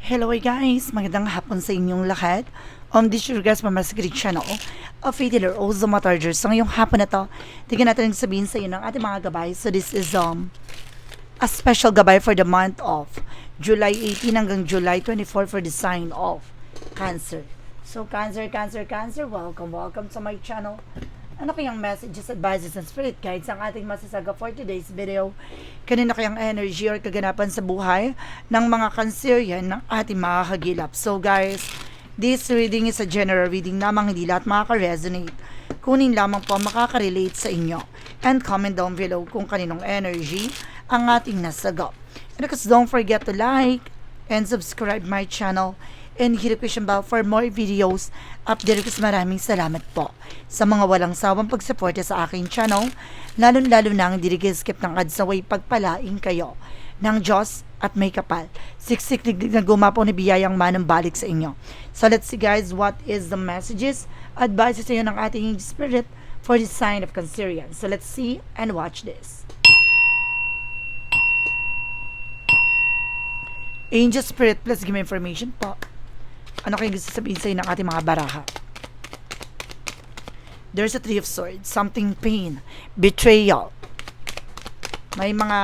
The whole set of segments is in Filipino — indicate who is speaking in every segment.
Speaker 1: Hello guys! Magandang hapon sa inyong lahat. This is your guys from my secret channel of Fatal or Ozo Matarger. So ngayong hapon na to, tignan natin sabihin sa inyo ng ating mga gabay. So this is a special gabay for the month of July 18 hanggang July 24 for the sign of Cancer. So Cancer, welcome sa my channel. Ano kayang messages, advices, and spirit guides ang ating masasaga for today's video? Kanina kayang energy or kaganapan sa buhay ng mga Cancerian ng ating mga kagilap. So guys, this reading is a general reading lamang, hindi lahat makaka-resonate. Kunin lamang po makaka-relate sa inyo. And comment down below kung kaninong energy ang ating nasagap. And because don't forget to like and subscribe my channel and hit the question bell for more videos. Update ko, maraming salamat po sa mga walang sawang pagsuporta sa aking channel, lalo na ang hindi skip ng ads away pagpalaing kayo ng Diyos at may kapal. Siksik na gumapo ni biyayang manang balik sa inyo. So let's see guys, what is the messages, advices sa inyo ng ating spirit for the sign of Cancerian. So let's see and watch this. Angel Spirit, please give me information po. Ano kayong gusto sabihin sa inyo ng ating mga baraha? There's a Three of Swords, something pain, betrayal. May mga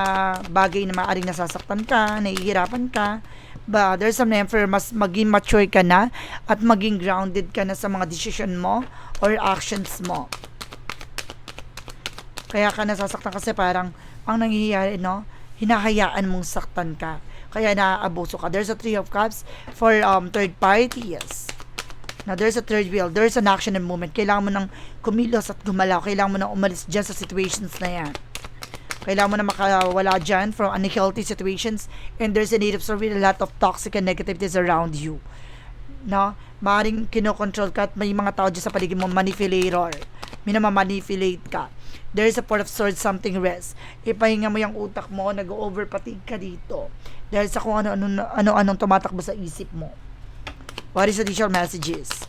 Speaker 1: bagay na maaaring nasasaktan ka, nahihirapan ka, but there's some Emperor, mas maging mature ka na at maging grounded ka na sa mga decision mo or actions mo. Kaya ka nasasaktan kasi parang ang nangyayari, no? Hinahayaan mong saktan ka. Kaya naaabuso ka. There's a Three of Cups for third parties. Now, there's a third wheel. There's an action and movement. Kailangan mo nang kumilos at gumalaw. Kailangan mo nang umalis dyan sa situations na yan. Kailangan mo na makawala dyan from unhealthy situations. And there's a need of with a lot of toxic and negativities around you. No? Maaaring kinokontrol ka at may mga tao dyan sa paligid mo, manipulator. Minamamanipulate ka. There's a Four of Swords, something rest. Ipahinga mo yung utak mo, nag-overfatigue ka dito. Dahil sa kung ano-anong tumatakbo sa isip mo. What is additional messages?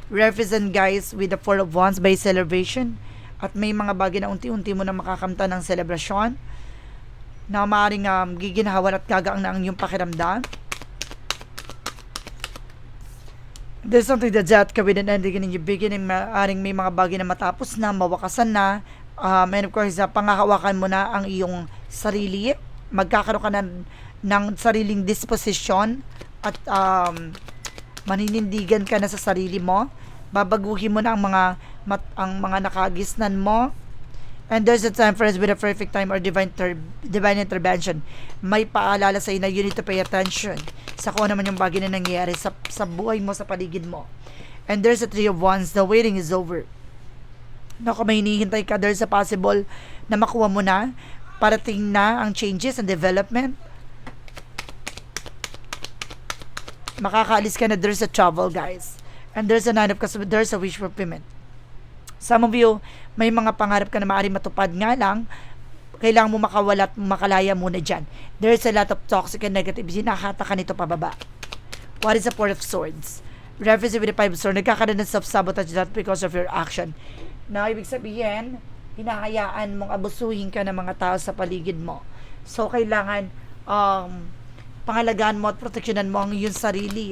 Speaker 1: Represent guys with the Four of Wands by celebration. At may mga bagay na unti-unti mo na makakamta ng selebrasyon na maaaring giginhawan at gagaang na ang iyong pakiramdam. There's something that ka with an ending in your beginning. Maaaring may mga bagay na matapos na, mawakasan na. And of course, pangahawakan mo na ang iyong sarili. Magkakaroon ka ng sariling disposition at maninindigan ka na sa sarili mo. Babaguhin mo na ang mga nakagisnan mo. And there's a time for us with a perfect time or divine intervention. May paalala sa iyo na you need to pay attention sa kung naman yung bagay na nangyayari sa buhay mo, sa paligid mo. And there's a Three of Wands. The waiting is over. Kung may hinihintay ka, there's a possible na makuha mo na. Parating na ang changes and development. Makakaalis ka na, there's a travel guys. And there's a Nine of Cups, there's a wish fulfillment. Some of you, may mga pangarap ka na maaaring matupad, nga lang kailangan mo makawala at makalaya muna dyan. There's a lot of toxic and negative. Hinahata ka nito pababa. What is the Four of Swords? Reference with the Five of Swords. Nagkakaroon ng self-sabotage that because of your action. Now, ibig sabihin, hinahayaan mong abusuhin ka ng mga tao sa paligid mo. So, kailangan pangalagaan mo at proteksyonan mo ang iyong sarili.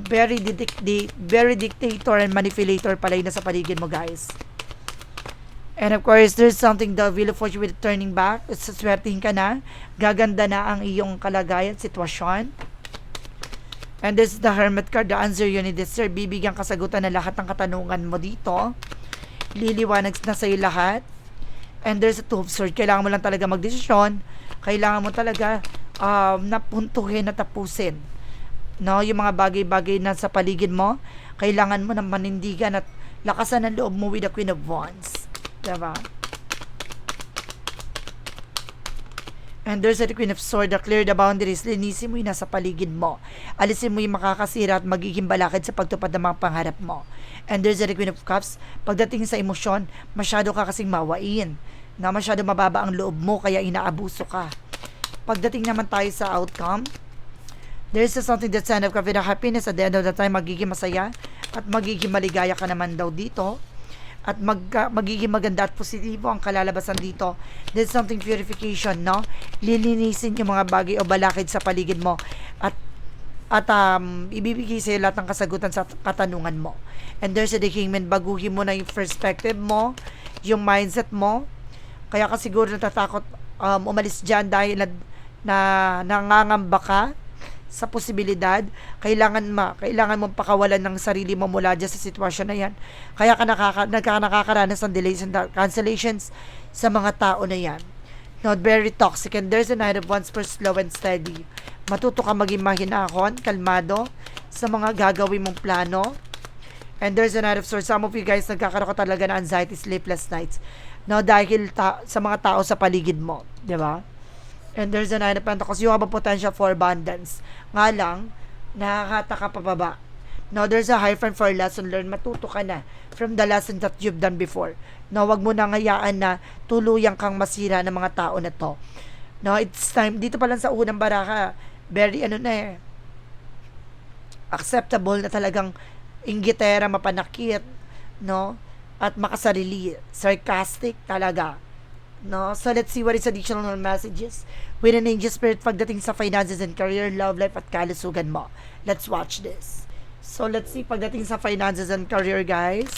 Speaker 1: Very dictator and manipulator pala yun na sa paligid mo guys. And of course, there's something the Wheel of Fortune with turning back. Saswertihin ka na. Gaganda na ang iyong kalagayan, sitwasyon. And this is the Hermit card. The answer you need is, sir, bibigyan kasagutan na lahat ng katanungan mo dito. Liliwanag na sa'yo lahat. And there's a Two of Swords. Kailangan mo lang talaga magdesisyon. Kailangan mo talaga napuntuhin at tapusin. No, yung mga bagay-bagay na sa paligid mo, kailangan mo na manindigan at lakasan ang loob mo with the Queen of Wands. Diba? And there's a Queen of Swords. Clear the boundaries. Linisin mo yung nasa paligid mo. Alisin mo yung makakasira at magiging balakid sa pagtupad ng mga pangarap mo. And there's a Queen of Cups. Pagdating sa emosyon, masyado ka kasing mawain. Na masyado mababa ang loob mo, kaya inaabuso ka. Pagdating naman tayo sa outcome, there's something that sign of with happiness at the end of the time, magiging masaya at magiging maligaya ka naman daw dito. at magiging maganda at positibo ang kalalabasan dito. There's something purification, no? lilinisin yung mga bagay o balakid sa paligid mo at ibibigay sa'yo lahat ng kasagutan sa katanungan mo. And there's a the Kingman, baguhin mo na yung perspective mo, yung mindset mo. Kaya ka siguro natatakot umalis dyan dahil nangangamba ka sa posibilidad. Kailangan mong pakawalan ng sarili mo mula dyan sa sitwasyon na yan. Kaya ka nakakaranas ng delays and cancellations sa mga tao na yan. Not very toxic, and there's a Knight of Wands for slow and steady. Matuto ka maging mahinahon, kalmado sa mga gagawin mong plano. And there's a Knight of Swords. Some of you guys nagkakaroon ka talaga ng anxiety, sleepless nights. No, dahil sa mga tao sa paligid mo, di ba? And there's a Nine of Pentacles. You have a potential for abundance. Nga lang, nakakata ka pababa. Now, there's a high friend for lesson learned. Matuto ka na from the lesson that you've done before. No, wag mo nang hayaan na tuluyang kang masira ng mga tao na to. No, it's time. Dito pa lang sa unang baraka, very acceptable na talagang inggitera, mapanakit, no? At makasarili, sarcastic talaga. No? So let's see what is additional messages with an angel spirit pagdating sa finances and career, love life at kalusugan mo. Let's watch this. So let's see pagdating sa finances and career, guys.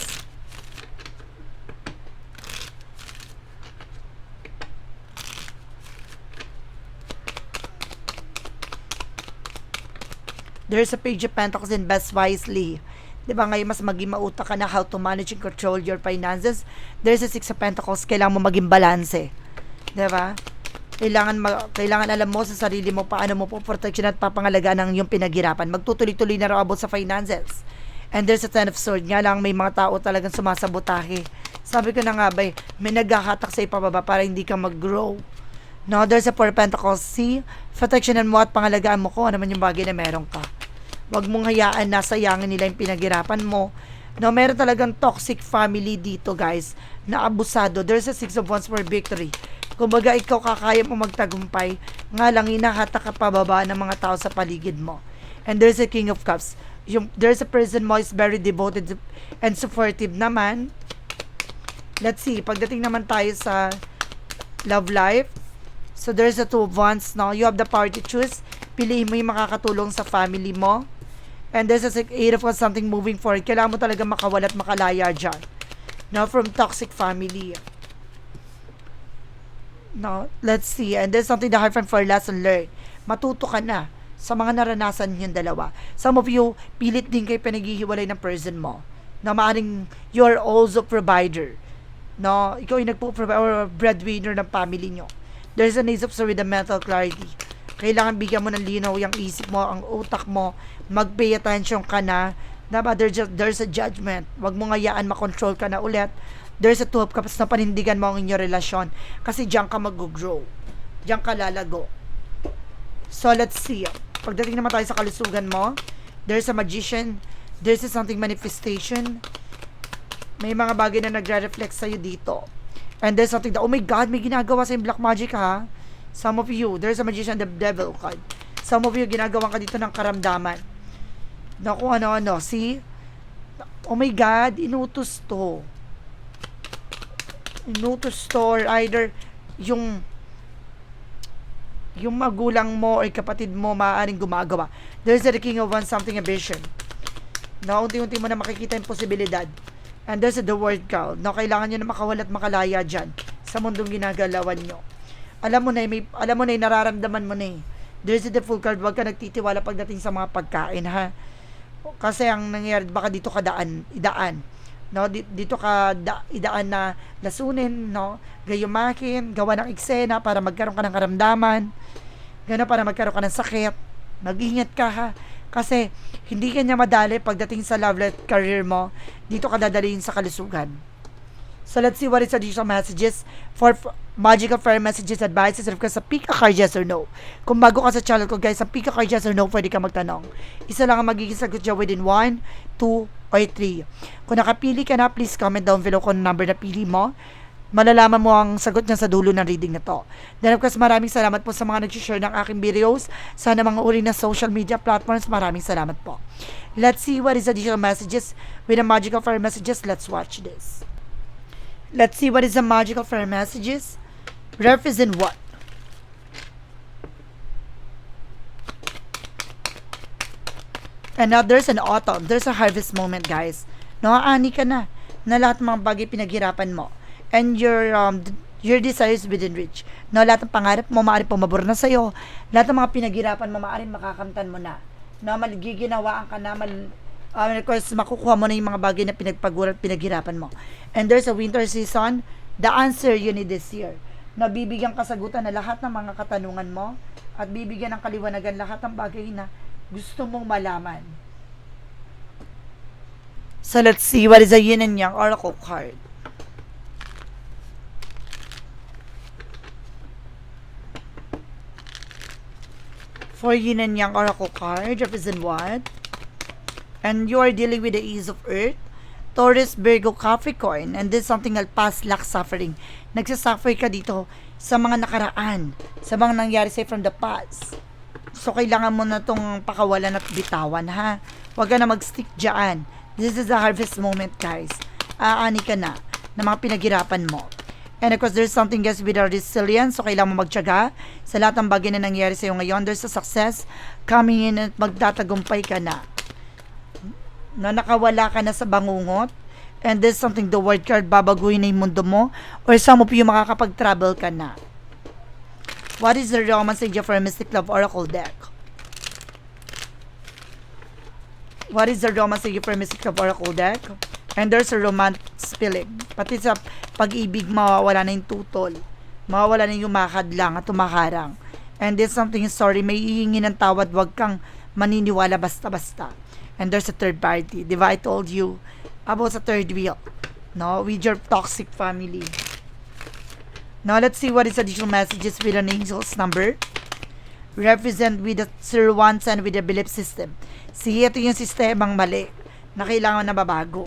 Speaker 1: There's a Page of Pentacles, invest wisely. Diba ngayon mas maging mautak ka na how to manage and control your finances. There's a Six of Pentacles, kailangan mo maging balanse. Diba? Kailangan alam mo sa sarili mo paano mo po protection at papangalagaan ng yung pinaghirapan. Magtutuloy-tuloy na raw about sa finances. And there's a Ten of Swords. Nga lang may mga tao talagang sumasabotahe. Sabi ko na nga ba, may naghahatak sa ipababa para hindi ka mag-grow. No, there's a Four of Pentacles. See? Protectionan mo at pangalagaan mo kung ano man yung bagay na meron ka. Huwag mong hayaan na sayangin nila yung pinaghirapan mo. No, meron talagang toxic family dito, guys, na abusado. There's a Six of Wands for victory. Kumbaga, ikaw kakaya mo magtagumpay, nga lang hinahatak ka pababa ng mga tao sa paligid mo. And there's a King of Cups. There's a person mo is very devoted and supportive naman. Let's see, pagdating naman tayo sa love life. So, there's a Two of Wands, no? You have the power to choose. Piliin mo yung makakatulong sa family mo. And there's a Eight of Wands, something moving forward. Kailangan mo talaga makawala at makalaya dyan. No, from toxic family. No, let's see. And there's something the hard for lesson learned. Matuto ka na sa mga naranasan yung dalawa. Some of you, pilit din kayo pinaghihiwalay ng person mo. Na maaring you're also provider. No, ikaw yung nagpo-provide or breadwinner ng family nyo. There's an Ace of Swords with a mental clarity. Kailangan bigyan mo ng linaw yung isip mo, ang utak mo, mag-pay attention ka na, there's a judgment. Huwag mo ngayaan makontrol ka na ulit. There's a Two of Cups na panindigan mo ang inyong relasyon. Kasi diyan ka mag-grow. Diyan ka lalago. So, let's see. Pagdating naman tayo sa kalusugan mo, there's a Magician, there's a something manifestation. May mga bagay na nagre-reflect sa'yo dito. And there's something that, oh my God, may ginagawa sa black magic, ha? Some of you, there's a Magician, the Devil card. Some of you, ginagawa ka dito ng karamdaman. Na kung ano-ano, see? Oh my God, inutos to. Inutos to, or either yung magulang mo or kapatid mo maaaring gumagawa. There's the King of Wands, something a vision. Na unti-unti mo na makikita yung posibilidad. And there's the World card. Na kailangan nyo na makawala at makalaya dyan sa mundong ginagalawan nyo. Alam mo na nararamdaman mo na eh. There's the Full card. Huwag ka nagtitiwala pagdating sa mga pagkain, ha? Kasi ang nangyayari, baka dito ka idaan. No, dito ka idaan na lasunin, no? Gayumakin, gawa ng eksena para magkaroon ka ng karamdaman. Gano'n para magkaroon ka ng sakit. Mag-ingat ka, ha? Kasi hindi ka niya madali pagdating sa love life career mo. Dito ka dadalhin sa kalusugan. So let's see what is additional messages for magical fire messages, advices, request sa pick a card yes or no. Kung bago ka sa channel ko, guys, sa pick a card yes or no, pwede ka magtanong. Isa lang ang magiging sagot dyan within 1, 2, or 3. Kung nakapili ka na, please comment down below kung number na pili mo. Malalaman mo ang sagot niya sa dulo ng reading na to. Then of course, maraming salamat po sa mga nag-share ng aking videos. Sana mga uri na social media platforms. Maraming salamat po. Let's see what is additional messages with the magical fire messages. Let's watch this. Let's see what is the magical fire messages. Represent what? And now there's an autumn. There's a harvest moment, guys. No, ani ka na lahat ng mga bagay pinaghirapan mo. And your desires within reach. No, lahat ng pangarap mo maaari pumabor na sa'yo. Lahat ng mga pinaghirapan mo maaari makakamtan mo na. No, magiginawaan ka na, request, makukuha mo na yung mga bagay na pinaghirapan mo. And there's a winter season. The answer you need this year. Na bibigyan kasagutan na lahat ng mga katanungan mo at bibigyan ng kaliwanagan lahat ng bagay na gusto mong malaman. So let's see what is a yin and yang oracle card. For yin and yang oracle card, represent what? And you are dealing with the ease of earth, Taurus, Virgo, Capricorn, and this is something called past lack suffering. Nagsasuffer ka dito sa mga nakaraan, sa mga nangyari sa'yo from the past. So, kailangan mo na itong pakawalan at bitawan, ha? Huwag ka na mag-stick dyan. This is a harvest moment, guys. Aani ka na mga pinaghirapan mo. And of course, there's something, guys, with our resilience. So, kailangan mo magtiyaga sa lahat ng bagay na nangyari sa'yo ngayon. There's a success coming in at magtatagumpay ka na. Na nakawala ka na sa bangungot. And there's something, the word card, babaguhin na yung mundo mo. Or some of you, makakapag-travel ka na. What is the romance idea for a Mystic Love Oracle deck? What is the romance idea for a Mystic Love Oracle deck? And there's a romance feeling. Pati sa pag-ibig, mawawala na yung tutol. Mawawala na yung makadlang at tumakarang. And there's something, sorry, may hihingi ng tawad, wag kang maniniwala basta-basta. And there's a third party. Diba, I told you about the third wheel. No, with your toxic family. Now, let's see what is additional messages with an angel's number. Represent with the 01 and with the belief system. See, ito yung sistemang mali na kailangan na babago.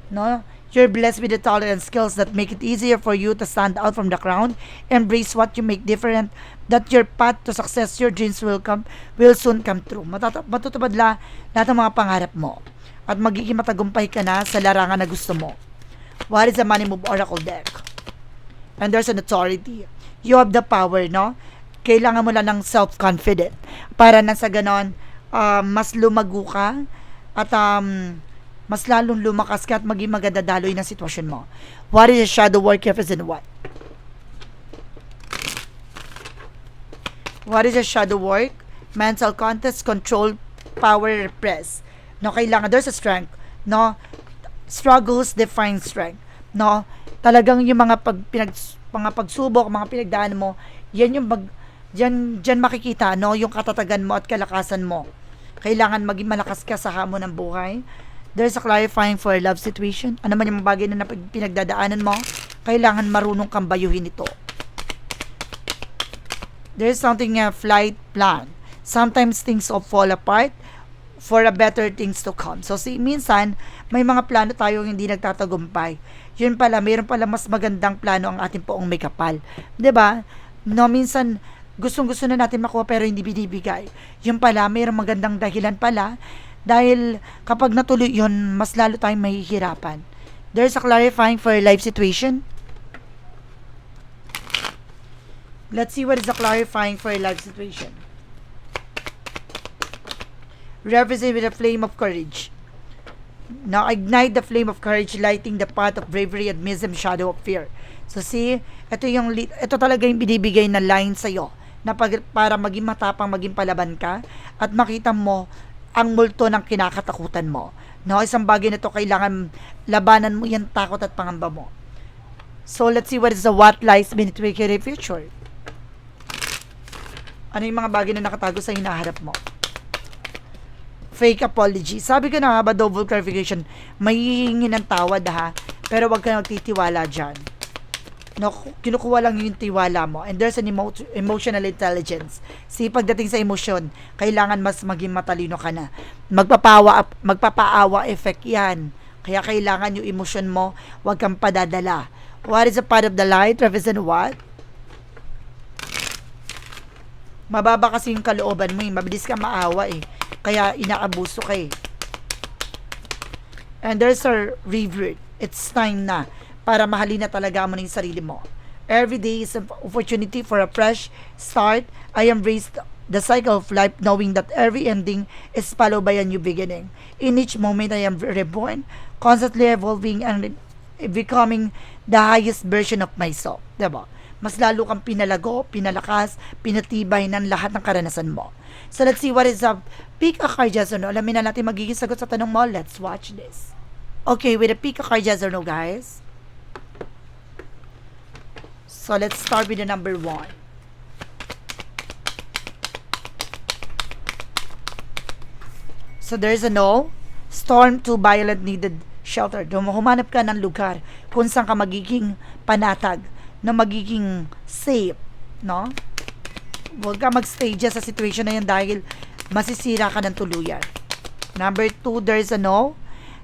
Speaker 1: No? You're blessed with the talent and skills that make it easier for you to stand out from the crowd, embrace what you make different, that your path to success, your dreams will soon come true. Matutupad lahat ng mga pangarap mo at magiging matagumpay ka na sa larangan na gusto mo. What is the Money Move Oracle deck? And there's an authority. You have the power, no? Kailangan mo lang ng self-confident para na sa ganon, mas lumago ka at mas lalong lumakas ka at maging maganda daloy ng sitwasyon mo. What is a shadow work represent what? What is a shadow work? Mental contest, control, power, repress. No, kailangan, there's a strength. No? Struggles define strength. No? Talagang yung mga pagsubok, mga pinagdaan mo, yan yung dyan makikita, no? Yung katatagan mo at kalakasan mo. Kailangan maging malakas ka sa hamon ng buhay. There's a clarifying for a love situation. Ano man yung bagay na pinagdadaanan mo, kailangan marunong kang bayuhin ito. There's something flight plan. Sometimes things will fall apart for a better things to come. So, minsan, may mga plano tayong hindi nagtatagumpay. Yun pala, mayroon pala mas magandang plano ang ating poong may kapal. 'Di ba? No, minsan, gustong-gusto na natin makuha pero hindi binibigay. Yun pala, mayroong magandang dahilan pala dahil kapag natuloy yun, mas lalo tayong mahihirapan. There's a clarifying for a life situation. Let's see what is the clarifying for a life situation. Represent with a flame of courage. Now, ignite the flame of courage, lighting the path of bravery amidst the shadow of fear. So, see, ito talaga yung binibigay na line sa'yo na para maging matapang, maging palaban ka at makita mo ang multo ng kinakatakutan mo. No, isang bagay na ito, kailangan labanan mo yung takot at pangamba mo. So, let's see what is the what lies beneath your future. Ano yung mga bagay na nakatago sa hinaharap mo? Fake apology. Sabi ko na ba, double clarification, may hihingi ng tawad ha, pero wag ka magtitiwala dyan. No, kinukuha lang yung tiwala mo. And there's an emotional intelligence. See, pagdating sa emosyon, kailangan mas maging matalino ka na. Magpapaawa effect yan. Kaya kailangan yung emosyon mo, wag kang padadala. What is a part of the light? Represent what? Mababa kasi yung kalooban mo eh. Mabilis ka maawa eh. Kaya inaabuso ka eh. And there's a revert. It's time na para mahalin na talaga mo ng sarili mo. Every day is an opportunity for a fresh start. I embrace the cycle of life, knowing that every ending is followed by a new beginning. In each moment, I am reborn, constantly evolving and becoming the highest version of myself. Diba? Mas lalo kang pinalago, pinalakas, pinatibay ng lahat ng karanasan mo. So let's see what is up. Pick a card, yes or no. Alamin na natin magiging sagot sa tanong mo. Let's watch this. Okay, with a pick a card, yes or no, guys. So let's start with the number 1. So there's a no. Storm to violent needed shelter. Humanap ka ng lugar kung saan ka magiging panatag, na magiging safe, no? Huwag ka magstay dyan sa situation na yan dahil masisira ka ng tuluyan. Number 2, there's a no.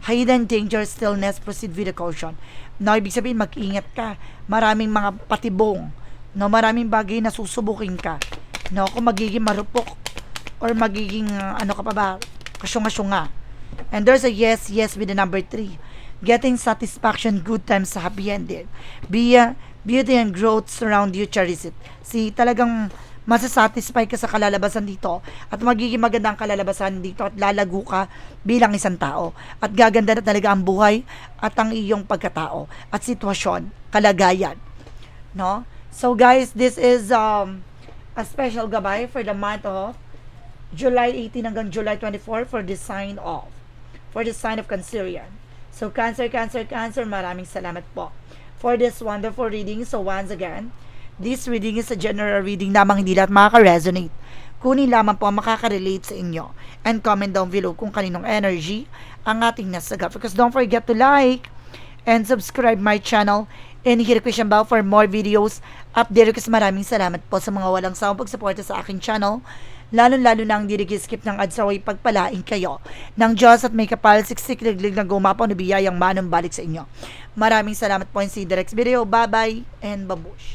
Speaker 1: Hidden danger, stillness, proceed with caution. No, ibig sabihin, mag-ingat ka. Maraming mga patibong, no? Maraming bagay na susubukin ka. No, kung magiging marupok or magiging, ano ka pa ba, kasyunga-syunga. And there's a yes with the number 3. Getting satisfaction, good times, happy ending. Beauty and growth surround you, cherish it. Talagang masasatisfy ka sa kalalabasan dito at magiging magandang kalalabasan dito at lalago ka bilang isang tao. At gaganda na talaga ang buhay at ang iyong pagkatao at sitwasyon, kalagayan. No? So guys, this is a special gabay for the month of July 18 hanggang July 24 for the sign of Cancerian. So Cancer, maraming salamat po for this wonderful reading. So once again, this reading is a general reading lamang, hindi lahat makaka-resonate. Kunin lamang po ang makaka-relate sa inyo. And comment down below kung kaninong energy ang ating nasagap. Because don't forget to like and subscribe my channel and hit the question bell for more videos. Update ko, maraming salamat po sa mga walang sawang pagsuporta sa aking channel. Lalo-lalo na ang skip ng ads, away pagpalain kayo ng Diyos at may kapal siksik liglig na gumapaw na biyayang manong balik sa inyo. Maraming salamat po and see you the next video. Bye-bye and babush.